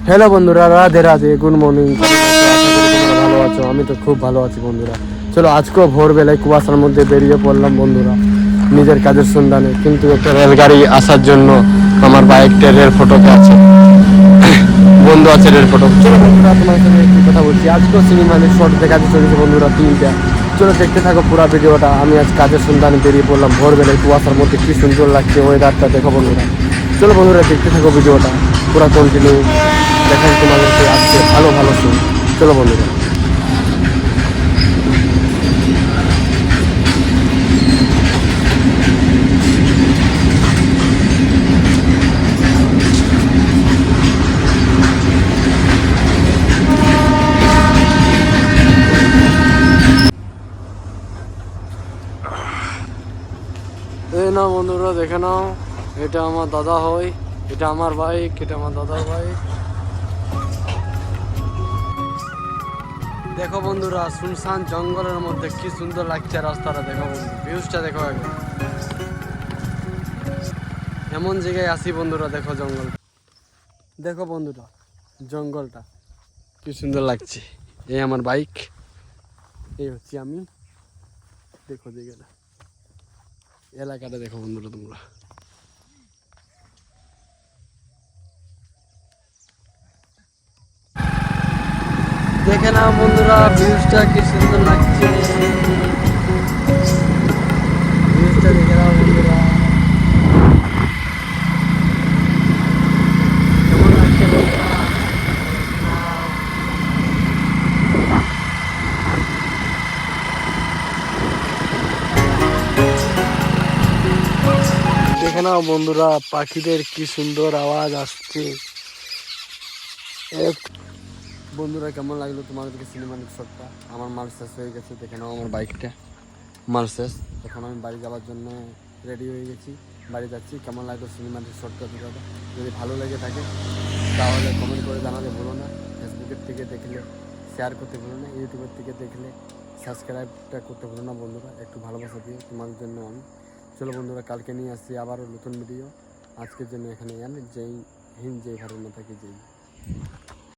Hello বন্ধুরা, Radhe Radhe, good morning. ভালো আছো? আমি তো খুব ভালো আছি বন্ধুরা। চলো আজকেও ভোরবেলায় কুয়াশার মধ্যে বেরিয়ে পড়লাম বন্ধুরা নিজের কাজের সন্ধানে। কিন্তু একটা রেলগাড়ি আসার জন্য আমার বাইকটা রেল ফটোতে আছে, বন্ধ আছে রেল ফটো। চলো বন্ধুরা, তোমার সঙ্গে একটু কথা বলছি। আজকেও সিনেমা শর্ট দেখাতে চলেছে বন্ধুরা 3টা। চলো দেখতে থাকো পুরো ভিডিওটা। আমি আজ কাজের সন্ধানে বেরিয়ে পড়লাম ভোরবেলায় কুয়াশার মধ্যে। কি সুন্দর লাগছে ওয়েদারটা, দেখো বন্ধুরা। চলো বন্ধুরা দেখতে থাকো ভিডিওটা পুরো কন্টিনিউ। দেখাই তোমাদেরকে আজকে ভালো ভালো সিন। চলো বন্ধুরা। এই না বন্ধুরা, দেখে নাও, এটা আমার দাদা হয়, এটা আমার বাইক, এটা আমার দাদার বাইক। দেখো বন্ধুরা, শুনশান জঙ্গলের মধ্যে কি সুন্দর লাগছে রাস্তাটা। দেখো ভিউজটা দেখো একবার। এমন জায়গায় আসি বন্ধুরা, দেখো জঙ্গল, দেখো বন্ধুরা জঙ্গলটা কি সুন্দর লাগছে। এই আমার বাইক, এই হচ্ছে আমি। দেখো জায়গাটা, এলাকাটা দেখো বন্ধুরা তোমরা। দেখে নাও বন্ধুরা, ভিউজটা কি সুন্দর লাগছে। ভিউজটা দেখে নাও বন্ধুরা, কেমন লাগছে বন্ধুরা? দেখে নাও বন্ধুরা, পাখিদের কি সুন্দর আওয়াজ আসছে। বন্ধুরা কেমন লাগলো তোমাদেরকে সিনেমাটিক শটটা? আমার মাল শেষ হয়ে গেছে, দেখে নাও আমার বাইকটা মাল শেষ। এখন আমি বাড়ি যাওয়ার জন্য রেডি হয়ে গেছি, বাড়ি যাচ্ছি। কেমন লাগলো সিনেমাটিক শটটা ভিডিওটা? যদি ভালো লেগে থাকে তাহলে কমেন্ট করে জানাতে ভুলো না। ফেসবুকের থেকে দেখলে শেয়ার করতে ভুলো না, ইউটিউবের থেকে দেখলে সাবস্ক্রাইবটা করতে ভুলো না বন্ধুরা। একটু ভালোবাসা দিয়ে তোমাদের জন্য আমি। চলো বন্ধুরা, কালকে নিয়ে আসছি আবারও নতুন ভিডিও। আজকের জন্য এখানে জয় হিন্দ, জয় ভারত মাতা কি জয়।